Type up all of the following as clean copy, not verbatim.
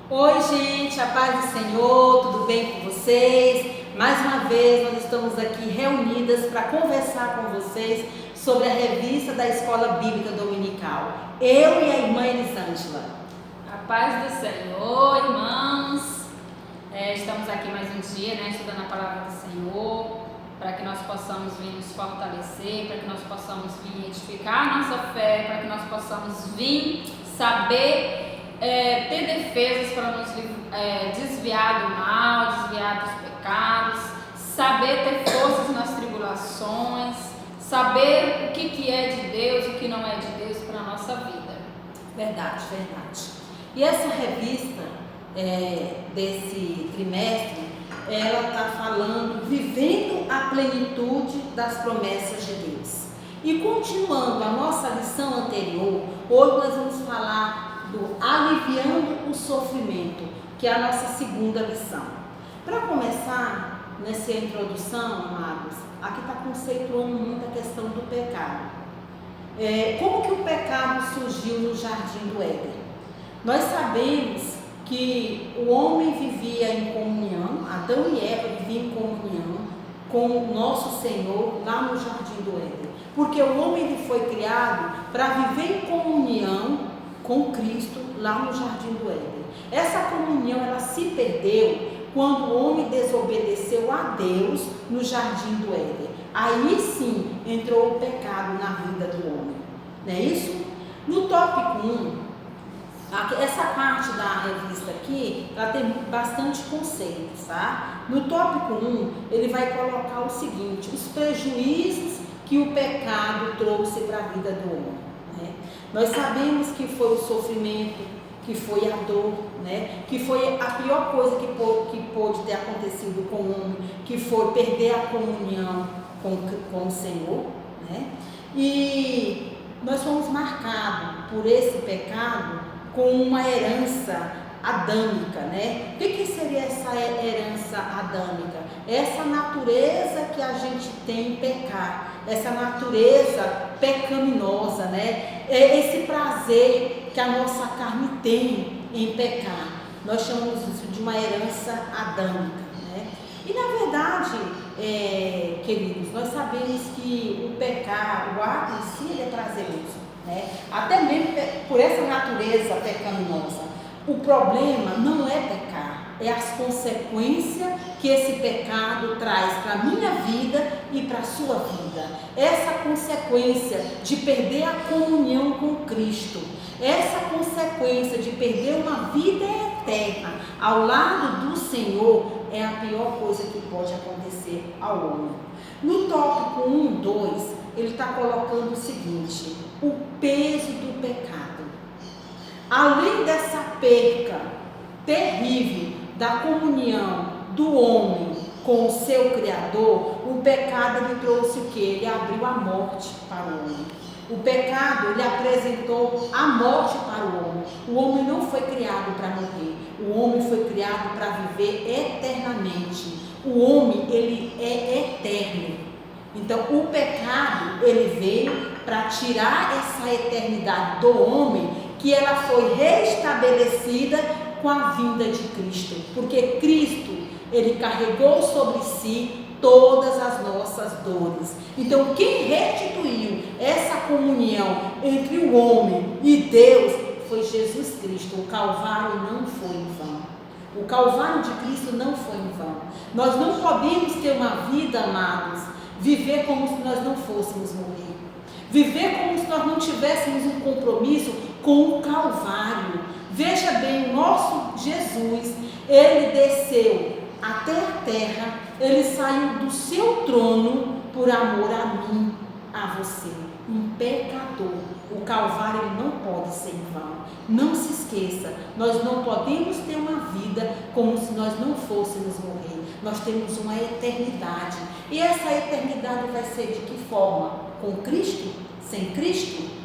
Oi, gente, a paz do Senhor, tudo bem com vocês? Mais uma vez nós estamos aqui reunidas para conversar com vocês sobre a revista da Escola Bíblica Dominical. Eu e a irmã Elisângela. A paz do Senhor, irmãos. Estamos aqui mais um dia, estudando a palavra do Senhor, para que nós possamos vir nos fortalecer, para que nós possamos vir edificar a nossa fé, para que nós possamos vir saber ter defesas para nos desviar do mal, desviar dos pecados, saber ter forças nas tribulações, saber o que é de Deus, o que não é de Deus para a nossa vida. Verdade. E essa revista desse trimestre, ela está falando, vivendo a plenitude das promessas de Deus. E continuando a nossa lição anterior, hoje nós vamos falar do aliviando o sofrimento, que é a nossa segunda lição. Para começar, nessa introdução, amados, aqui está conceituando muito a questão do pecado. Como que o pecado surgiu no Jardim do Éden? Nós sabemos que o homem vivia em comunhão, Adão e Eva viviam em comunhão com o nosso Senhor lá no Jardim do Éden. Porque o homem ele foi criado para viver em comunhão com Cristo lá no Jardim do Éden. Essa comunhão ela se perdeu quando o homem desobedeceu a Deus no Jardim do Éden. Aí sim entrou o pecado na vida do homem. Não é isso? No tópico 1, essa parte da revista aqui, ela tem bastante conceitos, tá? No tópico 1, ele vai colocar o seguinte: os prejuízos que o pecado trouxe para a vida do homem. Nós sabemos que foi o sofrimento, que foi a dor, que foi a pior coisa que pôde ter acontecido com o homem, que foi perder a comunhão com o Senhor, E nós fomos marcados por esse pecado com uma herança adâmica, O que seria essa herança adâmica? Essa natureza que a gente tem em pecar, essa natureza pecaminosa, Esse prazer que a nossa carne tem em pecar. Nós chamamos isso de uma herança adâmica, E na verdade, queridos, nós sabemos que o pecado, o ato em si, ele é prazeroso, Até mesmo por essa natureza pecaminosa. O problema não é pecar, é as consequências que esse pecado traz para a minha vida e para a sua vida. Essa consequência de perder a comunhão com Cristo, essa consequência de perder uma vida eterna ao lado do Senhor é a pior coisa que pode acontecer ao homem. No tópico 1, 2, ele está colocando o seguinte: o peso do pecado. Além dessa perca terrível da comunhão do homem com o seu Criador, o pecado ele trouxe o quê? Ele abriu a morte para o homem. O pecado ele apresentou a morte para o homem. O homem não foi criado para morrer. O homem foi criado para viver eternamente. O homem ele é eterno. Então o pecado ele veio para tirar essa eternidade do homem, que ela foi restabelecida com a vinda de Cristo, porque Cristo, ele carregou sobre si todas as nossas dores. Então, quem restituiu essa comunhão entre o homem e Deus foi Jesus Cristo. O Calvário não foi em vão. O Calvário de Cristo não foi em vão. Nós não podemos ter uma vida, amados, viver como se nós não fôssemos morrer. Viver como se nós não tivéssemos um compromisso com o Calvário. Veja bem, o nosso Jesus, ele desceu até a terra, ele saiu do seu trono por amor a mim, a você, um pecador. O Calvário ele não pode ser em vão. Não se esqueça, nós não podemos ter uma vida como se nós não fôssemos morrer. Nós temos uma eternidade. E essa eternidade vai ser de que forma? Com Cristo? Sem Cristo?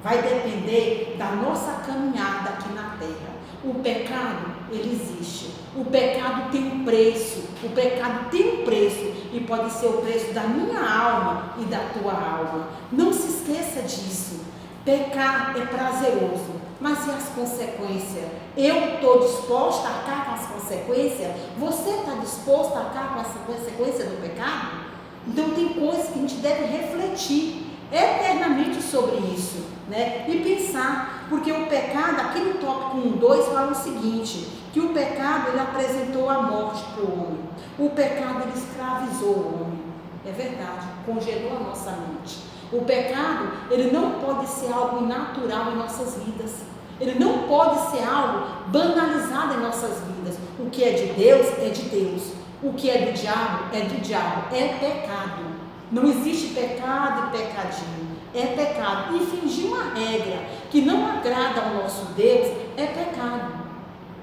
Vai depender da nossa caminhada aqui na terra. O pecado, ele existe. O pecado tem um preço. O pecado tem um preço. E pode ser o preço da minha alma e da tua alma. Não se esqueça disso. Pecar é prazeroso. Mas e as consequências? Eu estou disposta a arcar com as consequências? Você está disposto a arcar com essa consequência do pecado? Então tem coisas que a gente deve refletir eternamente sobre isso, né? E pensar, porque o pecado, aqui no tópico 1:2 fala o seguinte, que o pecado ele apresentou a morte para o homem, o pecado ele escravizou o homem, é verdade, congelou a nossa mente. O pecado ele não pode ser algo natural em nossas vidas, ele não pode ser algo banalizado em nossas vidas. O que é de Deus é de Deus, o que é do diabo, é pecado. Não existe pecado e pecadinho, é pecado. Infringir uma regra que não agrada ao nosso Deus é pecado.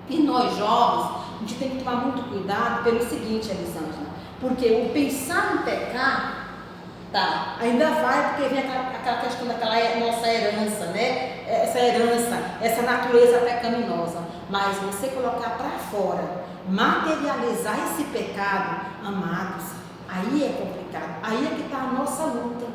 E nós jovens, a gente tem que tomar muito cuidado pelo seguinte, Elisângela, porque o pensar em pecar, tá, ainda vai, porque vem aquela questão daquela nossa herança, né? Essa herança, essa natureza pecaminosa. Mas você colocar para fora, materializar esse pecado, amados, aí é complicado, aí é que está a nossa luta,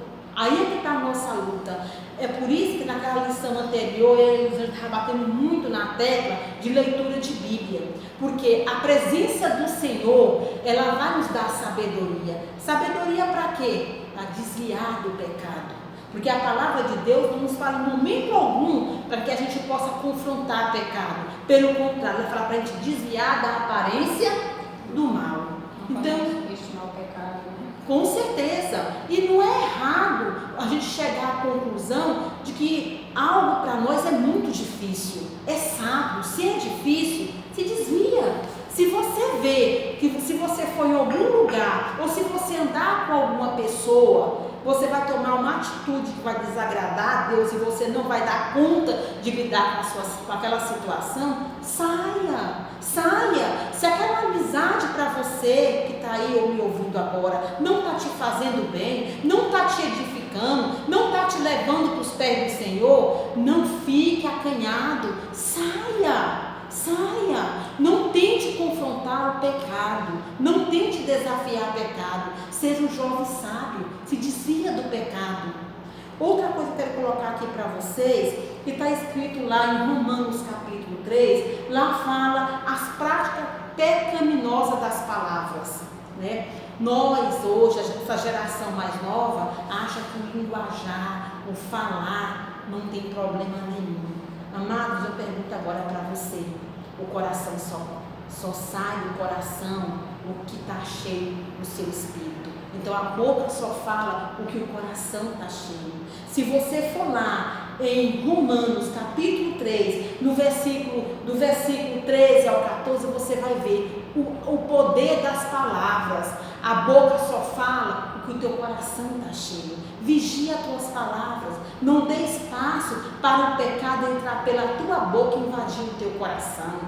É por isso que naquela lição anterior, a gente estava batendo muito na tecla de leitura de Bíblia, porque a presença do Senhor, ela vai nos dar sabedoria. Sabedoria para quê? Para desviar do pecado. Porque a palavra de Deus não nos fala em momento algum para que a gente possa confrontar pecado. Pelo contrário, ela fala para a gente desviar da aparência do mal. Então, estimar o pecado, né? Com certeza. E não é errado a gente chegar à conclusão de que algo para nós é muito difícil. É sábio. Se é difícil, se desvia. Se você vê que se você for em algum lugar, ou se você andar com alguma pessoa, você vai tomar uma atitude que vai desagradar a Deus e você não vai dar conta de lidar com aquela situação, saia. Se aquela amizade para você que está aí ou me ouvindo agora não está te fazendo bem, não está te edificando, não está te levando para os pés do Senhor, não fique acanhado, saia. Não tente confrontar o pecado, não tente desafiar o pecado, seja um jovem sábio, se desvia do pecado. Outra coisa que eu quero colocar aqui para vocês, que está escrito lá em Romanos capítulo 3, lá fala as práticas pecaminosas das palavras, né? Nós hoje, essa geração mais nova, acha que o linguajar, o falar, não tem problema nenhum. Amados, eu pergunto agora para você, o coração só sai do coração o que está cheio do seu espírito. Então a boca só fala o que o coração está cheio. Se você for lá em Romanos capítulo 3, do versículo 13 ao 14, você vai ver o poder das palavras. A boca só fala o que o teu coração está cheio. Vigia as tuas palavras, não dê espaço para o pecado entrar pela tua boca e invadir o teu coração.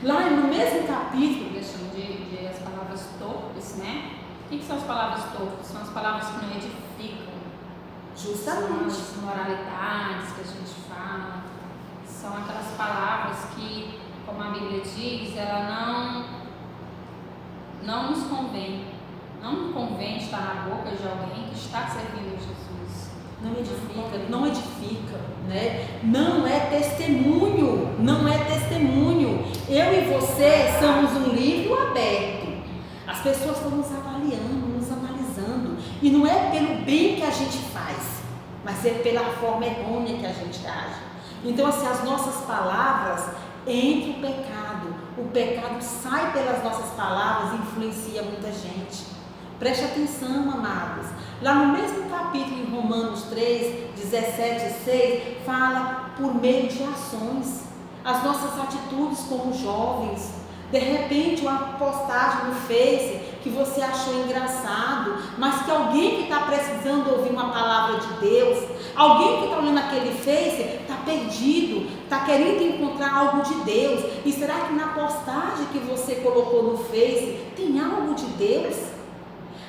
Lá no mesmo capítulo, Deixando de as palavras torpes, né? O que são as palavras torpes? São as palavras que não edificam. justamente, São as moralidades que a gente fala. São aquelas palavras que, como a Bíblia diz, ela não nos convém. Não convém estar na boca de alguém que está servindo a Jesus. não edifica, né? Não é testemunho. Eu e você somos um livro aberto. As pessoas estão nos avaliando, nos analisando, e não é pelo bem que a gente faz, mas é pela forma errônea que a gente age. Então, assim, as nossas palavras entram o pecado sai pelas nossas palavras e influencia muita gente. Preste atenção, amados. Lá no mesmo capítulo, em Romanos 3, 17 e 6, fala por meio de ações. As nossas atitudes como jovens. De repente, uma postagem no Face que você achou engraçado, mas que alguém que está precisando ouvir uma palavra de Deus, alguém que está olhando aquele Face, está perdido, está querendo encontrar algo de Deus. E será que na postagem que você colocou no Face tem algo de Deus?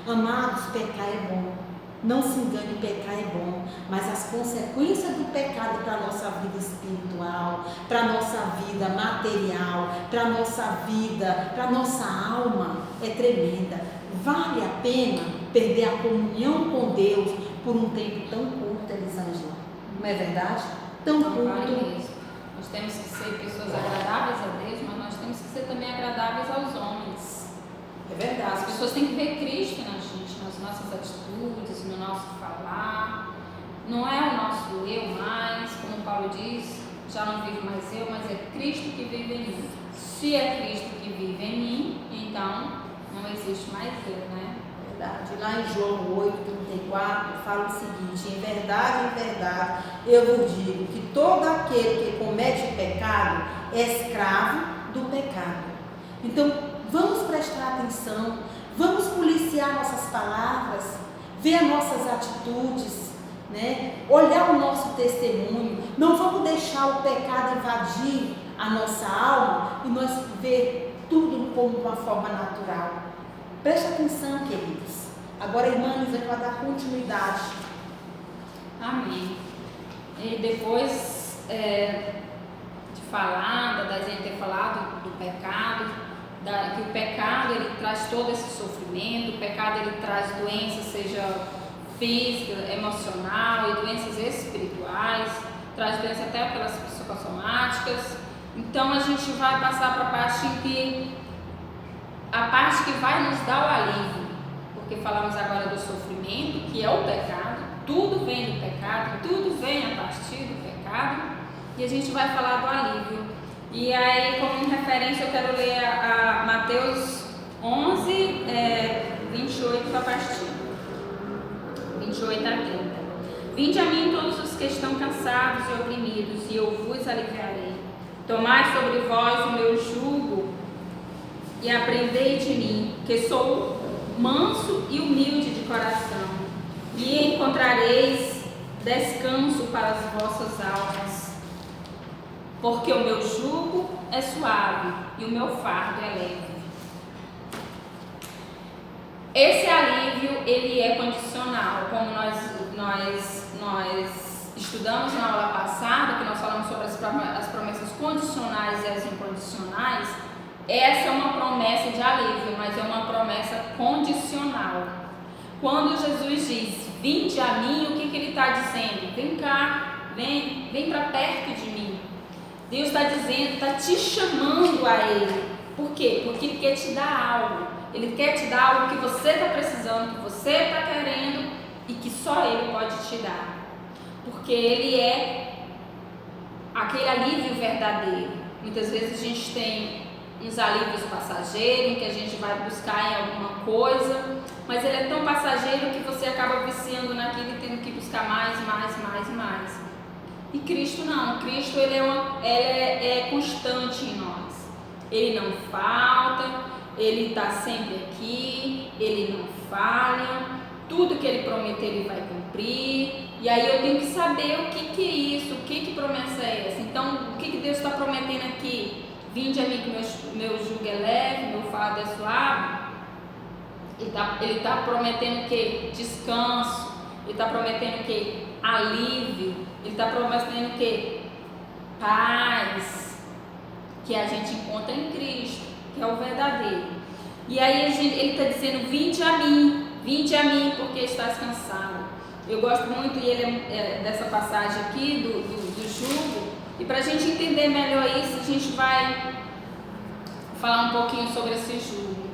Amados, pecar é bom. Não se engane, pecar é bom, mas as consequências do pecado para a nossa vida espiritual, para a nossa vida material, para a nossa vida, para a nossa alma, é tremenda. Vale a pena perder a comunhão com Deus por um tempo tão curto, Elisângela? Não é verdade? Tão curto. Nós temos que ser pessoas agradáveis a Deus, mas nós temos que ser também agradáveis aos homens. É verdade. As pessoas têm que ver Cristo na gente, nas nossas atitudes, no nosso falar. Não é o nosso eu mais, como Paulo diz, já não vivo mais eu, mas é Cristo que vive em mim. Se é Cristo que vive em mim, então não existe mais eu, né? Verdade. Lá em João 8:34 fala o seguinte: em verdade, eu vos digo que todo aquele que comete pecado é escravo do pecado. Então, vamos prestar atenção, vamos policiar nossas palavras, ver nossas atitudes, né? Olhar o nosso testemunho. Não vamos deixar o pecado invadir a nossa alma e nós ver tudo como uma forma natural. Preste atenção, queridos. Agora a irmã Lisa vai dar continuidade. Amém. E depois de falar, da gente ter falado do pecado, que o pecado ele traz todo esse sofrimento, o pecado ele traz doenças, seja física, emocional e doenças espirituais, traz doenças até pelas psicossomáticas. Então a gente vai passar para a parte que vai nos dar o alívio, porque falamos agora do sofrimento, que é o pecado, tudo vem do pecado, tudo vem a partir do pecado, e a gente vai falar do alívio. E aí, como referência, eu quero ler a Mateus 11, 28 para partir, 28 a 30. Vinde a mim todos os que estão cansados e oprimidos, e eu vos aliviarei. Tomai sobre vós o meu jugo e aprendei de mim, que sou manso e humilde de coração, e encontrareis descanso para as vossas almas, porque o meu jugo é suave e o meu fardo é leve. Esse alívio, ele é condicional, como nós estudamos na aula passada, que nós falamos sobre as promessas condicionais e as incondicionais. Essa é uma promessa de alívio, mas é uma promessa condicional. Quando Jesus diz, vinde a mim, o que ele está dizendo? Vem cá, vem para perto de mim. Deus está dizendo, está te chamando a Ele. Por quê? Porque Ele quer te dar algo. Ele quer te dar algo que você está precisando, que você está querendo e que só Ele pode te dar. Porque Ele é aquele alívio verdadeiro. Muitas vezes a gente tem uns alívios passageiros, que a gente vai buscar em alguma coisa, mas ele é tão passageiro que você acaba viciando naquilo e tendo que buscar mais. E Cristo não. Cristo ele é constante em nós. Ele não falta, ele está sempre aqui, ele não falha, tudo que ele prometeu ele vai cumprir. E aí eu tenho que saber o que é isso, que promessa é essa. Então, o que Deus está prometendo aqui? Vinde a mim que meu jugo é leve, meu fardo é suave. Ele está prometendo o quê? Descanso. Ele está prometendo o quê? Alívio. Ele está prometendo o quê? Paz. Que a gente encontra em Cristo, que é o verdadeiro. E aí ele está dizendo, vinde a mim, porque estás cansado. Eu gosto muito dessa passagem aqui do jugo. E para a gente entender melhor isso, a gente vai falar um pouquinho sobre esse jugo.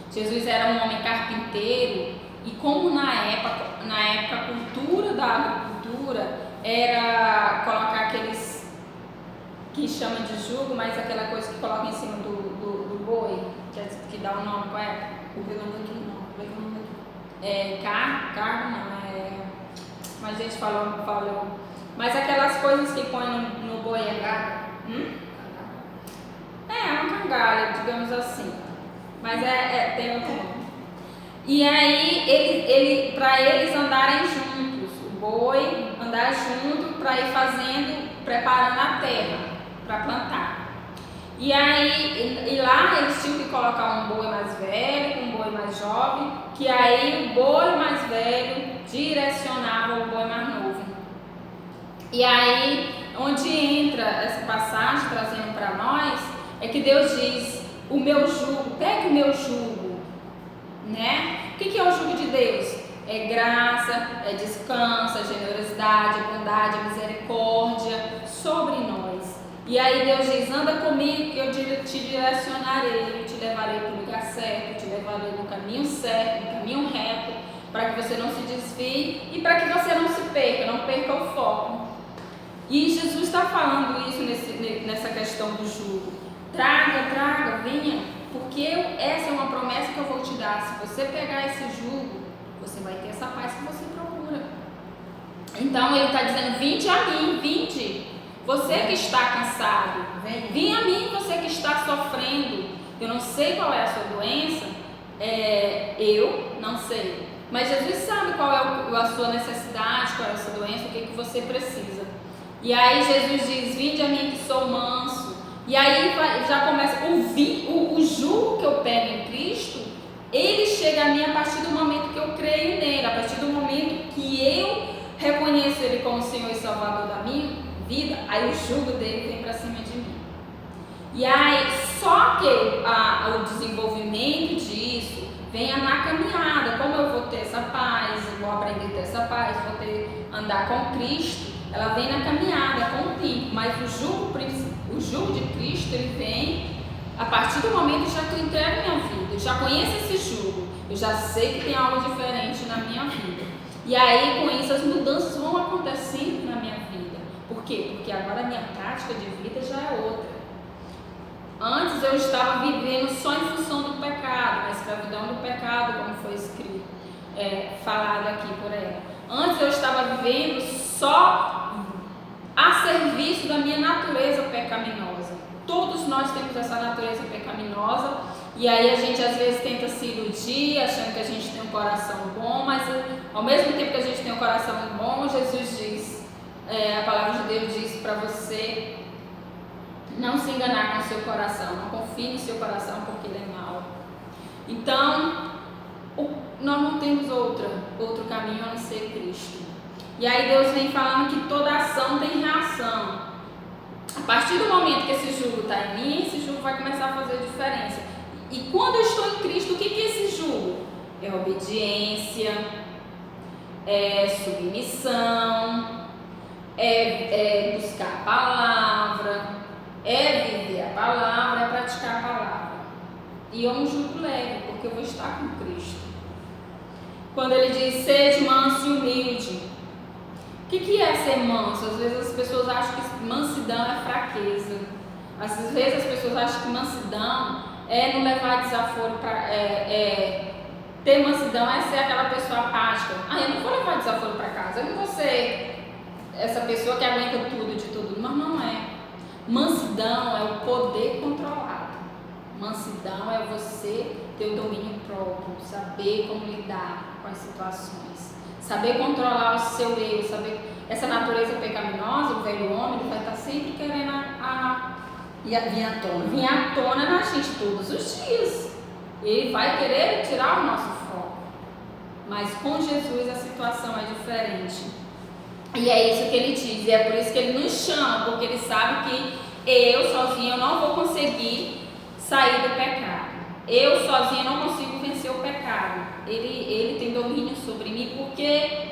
Jesus era um homem carpinteiro e como na época a cultura da agricultura era colocar aqueles que chama de jugo, mas aquela coisa que coloca em cima do boi, que dá o nome, qual é? O nome aqui não. Cargo não, mas a gente falou. Mas aquelas coisas que põe no boi é gaga. É uma cangalha, digamos assim. Mas tem outro nome. E aí, ele para eles andarem juntos, o boi andar junto para ir preparando a terra para plantar. E aí, lá eles tinham que colocar um boi mais velho, um boi mais jovem, que aí o boi mais velho direcionava o boi mais novo. E aí, onde entra essa passagem trazendo para nós, é que Deus diz, o meu jugo, pegue o meu jugo, né? O que é o jugo de Deus? É graça, é descanso, é generosidade, é bondade, é misericórdia sobre nós. E aí Deus diz, anda comigo que eu te direcionarei, eu te levarei para o lugar certo, eu te levarei no caminho certo, no caminho reto, para que você não se desvie e para que você não se perca, não perca o foco. E Jesus está falando isso nessa questão do jugo. Traga, venha, porque essa é uma promessa que eu vou te dar. Se você pegar esse jugo, você vai ter essa paz que você procura. Então ele está dizendo, vinde a mim, vinde. Você que está cansado, vem a mim, você que está sofrendo. Eu não sei qual é a sua doença, eu não sei. Mas Jesus sabe qual é a sua necessidade, qual é a sua doença, o que você precisa. E aí Jesus diz, vinde a mim que sou manso. E aí já começa, o jugo que eu pego em Cristo, ele chega a mim a partir do momento que eu creio nele, a partir do momento que eu reconheço ele como Senhor e Salvador da minha vida, aí o jugo dele vem para cima de mim. E aí, só que o desenvolvimento disso venha na caminhada. Como eu vou ter essa paz, eu vou aprender a ter essa paz, vou andar com Cristo, ela vem na caminhada, com o tempo. Mas o jugo de Cristo, ele vem a partir do momento já que eu entrego minha vida, eu já conheço esse jugo, eu já sei que tem algo diferente na minha vida. E aí, com isso, as mudanças vão acontecendo na minha vida. Por quê? Porque agora a minha prática de vida já é outra. Antes eu estava vivendo só em função do pecado, na escravidão do pecado, como foi escrito, falado aqui por ela. Antes eu estava vivendo só a serviço da minha natureza pecaminosa. Todos nós temos essa natureza pecaminosa e aí a gente às vezes tenta se iludir, achando que a gente tem um coração bom, mas ao mesmo tempo que a gente tem um coração bom, Jesus diz, a palavra de Deus diz para você não se enganar com o seu coração, não confie no seu coração porque ele é mau. Então, nós não temos outro caminho a não ser Cristo. E aí Deus vem falando que toda ação tem reação. A partir do momento que esse jugo está em mim, esse jugo vai começar a fazer diferença. E quando eu estou em Cristo, o que é esse jugo? É obediência, é submissão, é buscar a palavra, é viver a palavra, é praticar a palavra. E é um jugo leve, porque eu vou estar com Cristo. Quando ele diz, sede manso e humilde. O que é ser manso? Às vezes as pessoas acham que mansidão é fraqueza. Às vezes as pessoas acham que mansidão é não levar desaforo para... ter mansidão é ser aquela pessoa apática. Eu não vou levar desaforo para casa, eu não vou ser essa pessoa que aguenta tudo de tudo. Mas não é. Mansidão é o poder controlado. Mansidão é você ter o domínio próprio, saber como lidar com as situações, saber controlar o seu eu, saber essa natureza pecaminosa, o velho homem, ele vai estar sempre querendo vir à tona na gente todos os dias. Ele vai querer tirar o nosso foco. Mas com Jesus a situação é diferente. E é isso que ele diz, e é por isso que ele nos chama, porque ele sabe que eu sozinho não vou conseguir sair do pecado. Eu sozinho não consigo vencer o pecado. Ele tem domínio sobre mim, porque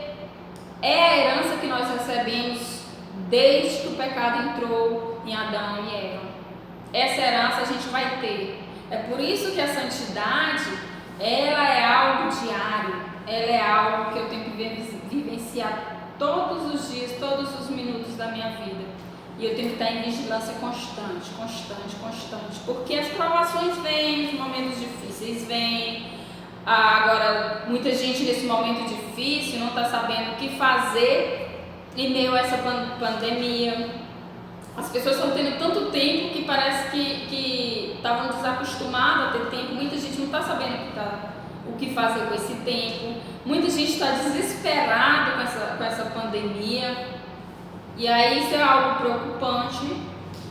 é a herança que nós recebemos desde que o pecado entrou em Adão e Eva. Essa herança a gente vai ter. É por isso que a santidade, ela é algo diário, ela é algo que eu tenho que vivenciar todos os dias, todos os minutos da minha vida. E eu tenho que estar em vigilância constante, porque as provações vêm, os momentos difíceis vêm. Agora, muita gente nesse momento difícil não está sabendo o que fazer em meio a essa pandemia. As pessoas estão tendo tanto tempo que parece que estavam desacostumadas a ter tempo. Muita gente não está sabendo o que fazer com esse tempo. Muita gente está desesperada com essa pandemia. E aí isso é algo preocupante,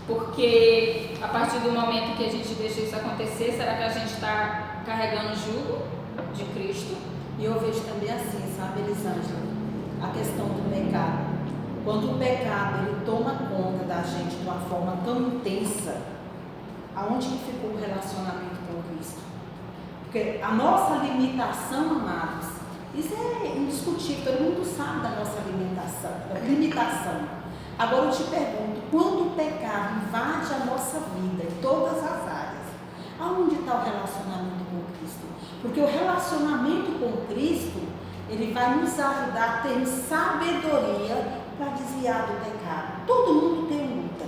porque a partir do momento que a gente deixa isso acontecer, será que a gente está carregando o jugo de Cristo? E eu vejo também assim, sabe, Elisângela, a questão do pecado. Quando o pecado ele toma conta da gente de uma forma tão intensa, aonde que ficou o relacionamento com Cristo? Porque a nossa limitação, amados, isso é indiscutível, todo mundo sabe da nossa limitação. Agora eu te pergunto, quando o pecado invade a nossa vida, em todas as áreas, aonde está o relacionamento com Cristo? Porque o relacionamento com Cristo, ele vai nos ajudar a ter sabedoria para desviar do pecado. Todo mundo tem luta.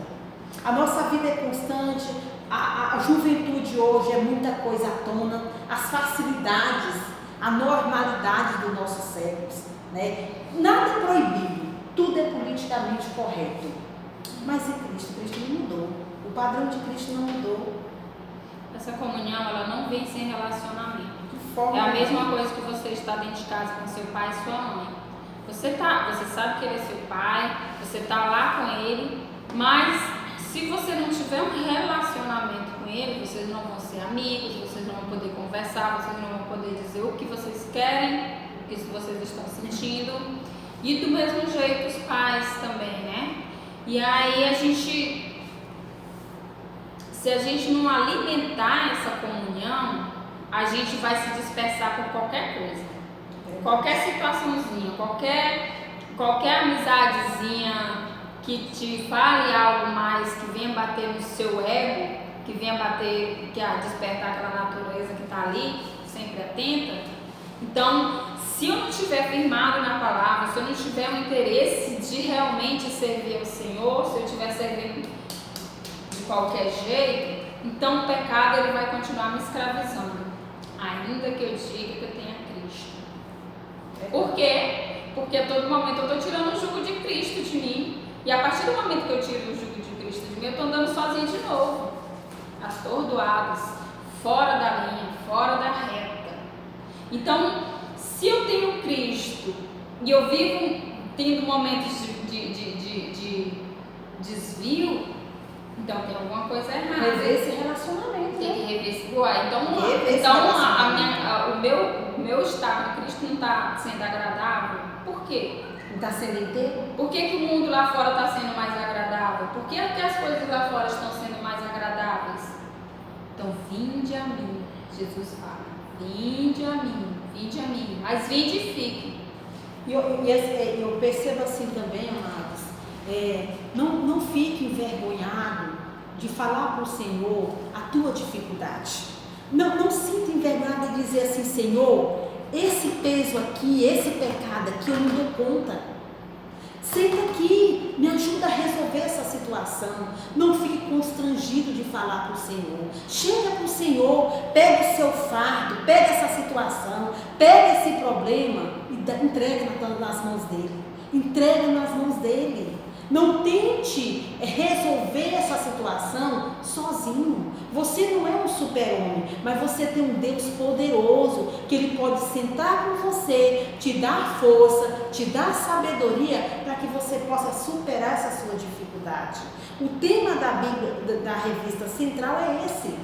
A nossa vida é constante, a juventude hoje é muita coisa à tona, as facilidades, a normalidade do nosso século, né? Nada é proibido, tudo é politicamente correto. Mas em Cristo, Cristo não mudou. O padrão de Cristo não mudou. Essa comunhão, ela não vem sem relacionamento. É a mesma coisa que você está dentro de casa com seu pai e sua mãe. Você sabe que ele é seu pai, você está lá com ele, mas se você não tiver um relacionamento com ele, vocês não vão ser amigos, vocês não vão poder conversar, vocês não vão poder dizer o que vocês querem, o que vocês estão sentindo. E do mesmo jeito os pais também, né? E aí se a gente não alimentar essa comunhão, a gente vai se dispersar por qualquer coisa. Qualquer situaçãozinha, qualquer amizadezinha que te fale algo mais, que venha bater no seu ego, que venha despertar aquela natureza que está ali, sempre atenta. Então, se eu não estiver firmado na palavra, se eu não tiver um interesse de realmente servir ao Senhor, se eu estiver servindo de qualquer jeito, então o pecado ele vai continuar me escravizando, ainda que eu diga que eu tenha Cristo. Por quê? Porque a todo momento eu estou tirando o jugo de Cristo de mim, e a partir do momento que eu tiro o jugo de Cristo de mim, eu estou andando sozinha de novo, atordoadas, fora da linha, fora da reta. Então, se eu tenho Cristo e eu vivo tendo momentos de desvio, então tem alguma coisa errada. Rever esse relacionamento. Tem que rever esse o meu estado de Cristo não está sendo agradável. Por quê? Não está sendo inteiro? Por que o mundo lá fora está sendo mais agradável? Por que as coisas lá fora estão sendo mais agradáveis? Então, vinde a mim, Jesus fala. Vinde a mim, mas vinde e fique. E eu percebo assim também, amados, não fique envergonhado de falar para o Senhor a tua dificuldade. Não sinta envergonhado de dizer assim, Senhor, esse peso aqui, esse pecado aqui, eu não dou conta. Senta aqui, me ajuda a resolver essa situação. Não fique constrangido de falar para o Senhor. Chega para o Senhor, pega o seu fardo, pega essa situação, pega esse problema e entrega nas mãos dele. Entrega nas mãos dele. Não tente resolver essa situação sozinho. Você não é um super-homem, mas você tem um Deus poderoso, que Ele pode sentar com você, te dar força, te dar sabedoria, para que você possa superar essa sua dificuldade. O tema da Bíblia, da revista central é esse.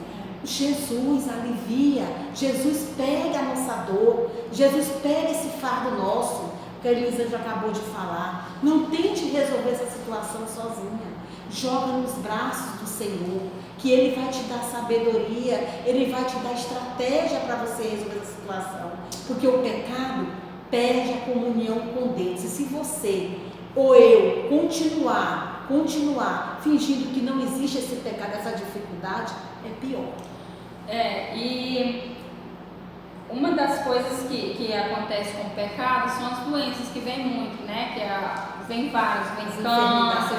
Jesus alivia, Jesus pega a nossa dor, Jesus pega esse fardo nosso, que a Elisa já acabou de falar. Não tente resolver essa situação sozinha. Joga nos braços do Senhor, que Ele vai te dar sabedoria, Ele vai te dar estratégia para você resolver essa situação. Porque o pecado perde a comunhão com Deus. E se você ou eu continuar fingindo que não existe esse pecado, essa dificuldade, é pior. E uma das coisas que acontece com o pecado são as doenças que vêm muito, né? Vem várias, vem câncer,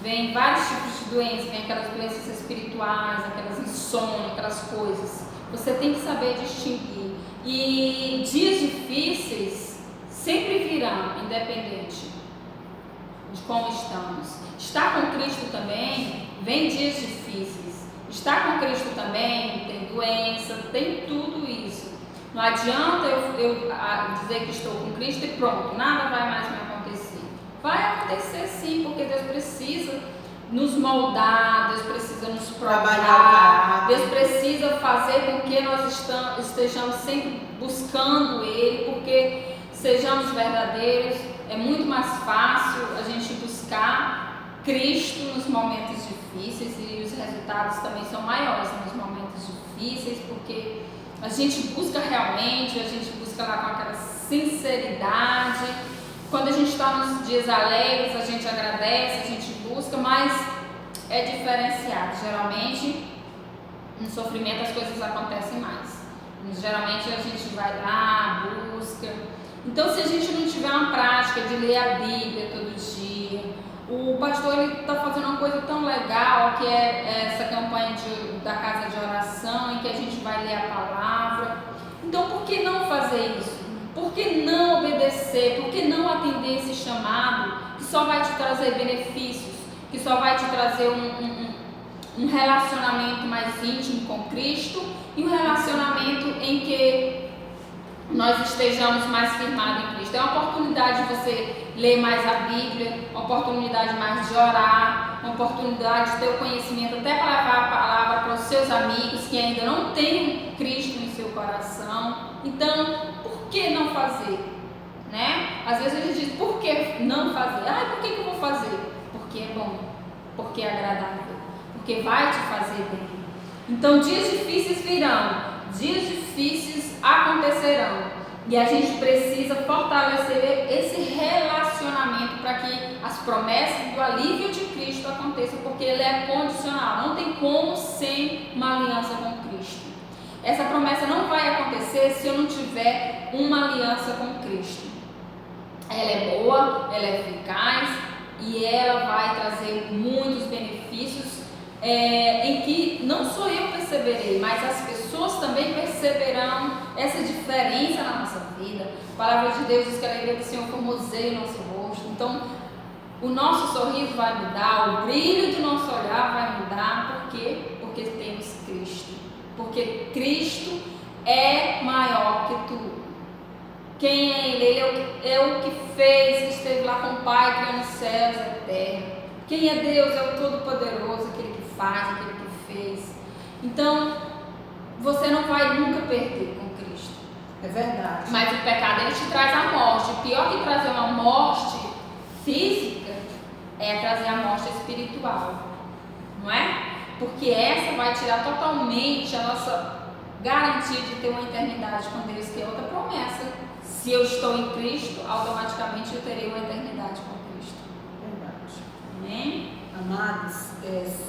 vem vários tipos de doenças, vem aquelas doenças espirituais, aquelas insônias, aquelas coisas. Você tem que saber distinguir. E dias difíceis sempre virão, independente de como estamos. Estar com Cristo também, vem dias difíceis. Estar com Cristo também, tem doença, tem tudo isso. Não adianta eu dizer que estou com Cristo e pronto, nada vai mais me acontecer. Vai acontecer sim, porque Deus precisa nos moldar, Deus precisa nos provar, Deus precisa fazer com que nós estejamos sempre buscando Ele, porque sejamos verdadeiros, é muito mais fácil a gente buscar Cristo nos momentos difíceis, e os resultados também são maiores nos momentos difíceis, porque a gente busca realmente, a gente busca lá com aquela sinceridade, Quando a gente está nos dias alegres, a gente agradece, a gente busca, mas é diferenciado. Geralmente, no sofrimento as coisas acontecem mais. Geralmente a gente vai lá, busca. Então, se a gente não tiver uma prática de ler a Bíblia todo dia, o pastor está fazendo uma coisa tão legal, que é essa campanha da casa de oração, em que a gente vai ler a palavra. Então, por que não fazer isso? Por que não obedecer? Por que não atender esse chamado que só vai te trazer benefícios, que só vai te trazer um relacionamento mais íntimo com Cristo e um relacionamento em que nós estejamos mais firmados em Cristo? É uma oportunidade de você ler mais a Bíblia, uma oportunidade mais de orar, uma oportunidade de ter o conhecimento até para levar a palavra para os seus amigos que ainda não têm Cristo em seu coração. Então, por que não fazer? Né? Às vezes a gente diz, por que não fazer? Por que eu vou fazer? Porque é bom, porque é agradável, porque vai te fazer bem. Então, dias difíceis virão, dias difíceis acontecerão, e a gente precisa fortalecer esse relacionamento para que as promessas do alívio de Cristo aconteçam, porque ele é condicional, não tem como sem uma aliança com Cristo. Essa promessa não vai acontecer se eu não tiver uma aliança com Cristo. Ela é boa, ela é eficaz e ela vai trazer muitos benefícios em que não só eu perceberei, mas as pessoas também perceberão essa diferença na nossa vida. A palavra de Deus diz que a alegria do Senhor formoseia o nosso rosto. Então, o nosso sorriso vai mudar, o brilho do nosso olhar vai mudar. Por quê? Porque temos Cristo. Porque Cristo é maior que tudo. Quem é Ele? Ele é o que fez, que esteve lá com o Pai, criando os céus e a terra. Quem é Deus? É o Todo-Poderoso, aquele que faz, aquele que fez. Então, você não vai nunca perder com Cristo. É verdade. Mas o pecado, ele te traz a morte. O pior que trazer uma morte física é trazer a morte espiritual. Não é? Porque essa vai tirar totalmente a nossa garantia de ter uma eternidade com Deus, que é outra promessa. Se eu estou em Cristo, automaticamente eu terei uma eternidade com Cristo. Verdade. Amém? Amados,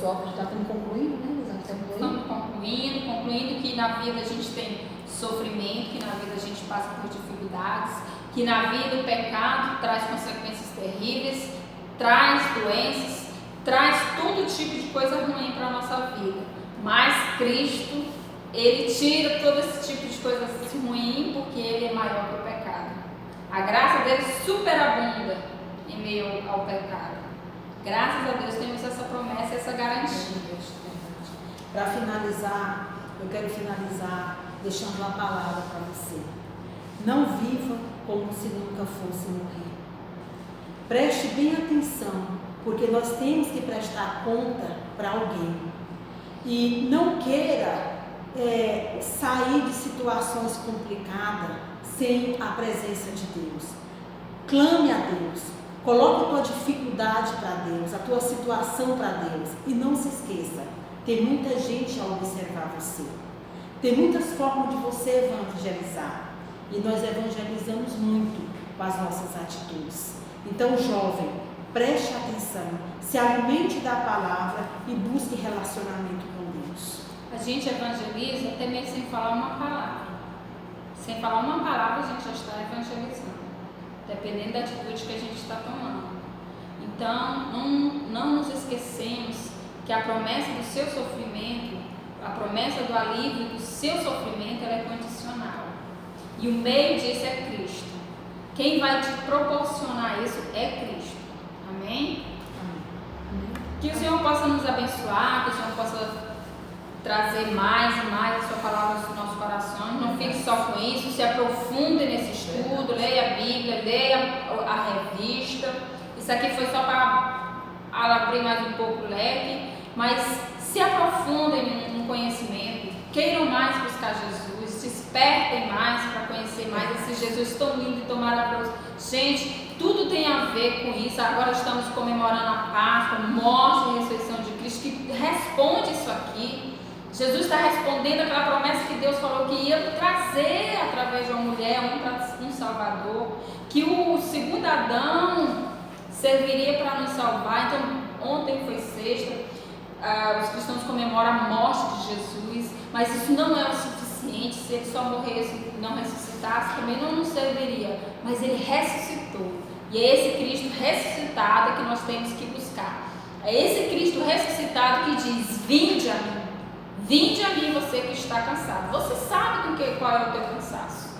só que já estamos concluindo, né? Estamos concluindo que na vida a gente tem sofrimento, que na vida a gente passa por dificuldades, que na vida o pecado traz consequências terríveis, traz doenças, traz todo tipo de coisa ruim para a nossa vida. Mas Cristo, Ele tira todo esse tipo de coisa ruim, porque Ele é maior que o pecado. A graça dele superabunda em meio ao pecado. Graças a Deus temos essa promessa, essa garantia. Para finalizar, eu quero finalizar deixando uma palavra para você. Não viva como se nunca fosse morrer. Preste bem atenção, porque nós temos que prestar conta para alguém. E não queira sair de situações complicadas sem a presença de Deus. Clame a Deus. Coloque a tua dificuldade para Deus, a tua situação para Deus. E não se esqueça, tem muita gente a observar você. Tem muitas formas de você evangelizar. E nós evangelizamos muito com as nossas atitudes. Então, jovem, preste atenção, se alimente da palavra e busque relacionamento com Deus. A gente evangeliza até mesmo sem falar uma palavra. Sem falar uma palavra, a gente já está evangelizando, dependendo da atitude que a gente está tomando. Então, não nos esquecemos que a promessa do seu sofrimento, a promessa do alívio do seu sofrimento, ela é condicional. E o meio disso é Cristo. Quem vai te proporcionar isso é Cristo. Amém? Amém. Que o Senhor possa nos abençoar, que o Senhor possa trazer mais e mais a sua palavra nos nossos corações. Não fique só com isso, se aprofunde nesse estudo, leia a Bíblia, leia a revista. Isso aqui foi só para abrir mais um pouco o leque, mas se aprofundem no conhecimento, queiram mais buscar Jesus, despertem mais para conhecer mais esse Jesus tão lindo e tão maravilhoso. Gente, tudo tem a ver com isso. Agora estamos comemorando a Páscoa, morte e ressurreição de Cristo, que responde isso aqui. Jesus está respondendo aquela promessa que Deus falou que ia trazer através de uma mulher, um Salvador, que o segundo Adão serviria para nos salvar. Então, ontem foi sexta, os cristãos comemoram a morte de Jesus, mas isso não é o suficiente. Se ele só morresse e não ressuscitasse, também não nos serviria, mas ele ressuscitou, e é esse Cristo ressuscitado que nós temos que buscar. É esse Cristo ressuscitado que diz: vinde a mim, você que está cansado. Você sabe qual é o teu cansaço,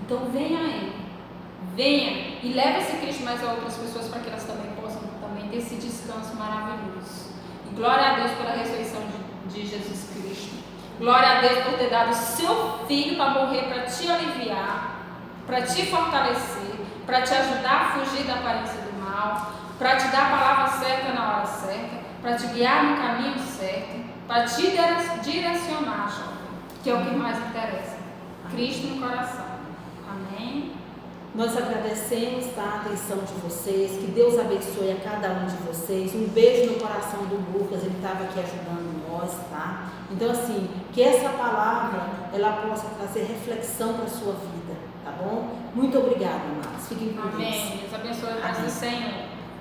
então venha a Ele, venha e leve esse Cristo mais a outras pessoas, para que elas também possam ter esse descanso maravilhoso. E glória a Deus pela ressurreição de Jesus Cristo. Glória a Deus por ter dado o seu Filho para morrer, para te aliviar, para te fortalecer, para te ajudar a fugir da aparência do mal, para te dar a palavra certa na hora certa, para te guiar no caminho certo, para te direcionar, jovem, que é o que mais interessa. Cristo no coração. Amém? Nós agradecemos, tá, a atenção de vocês, que Deus abençoe a cada um de vocês. Um beijo no coração do Lucas, ele estava aqui ajudando nós, tá? Então, assim, que essa palavra, ela possa trazer reflexão para a sua vida, tá bom? Muito obrigada, amados. Fiquem com Deus. Amém. Deus abençoe a paz do Senhor.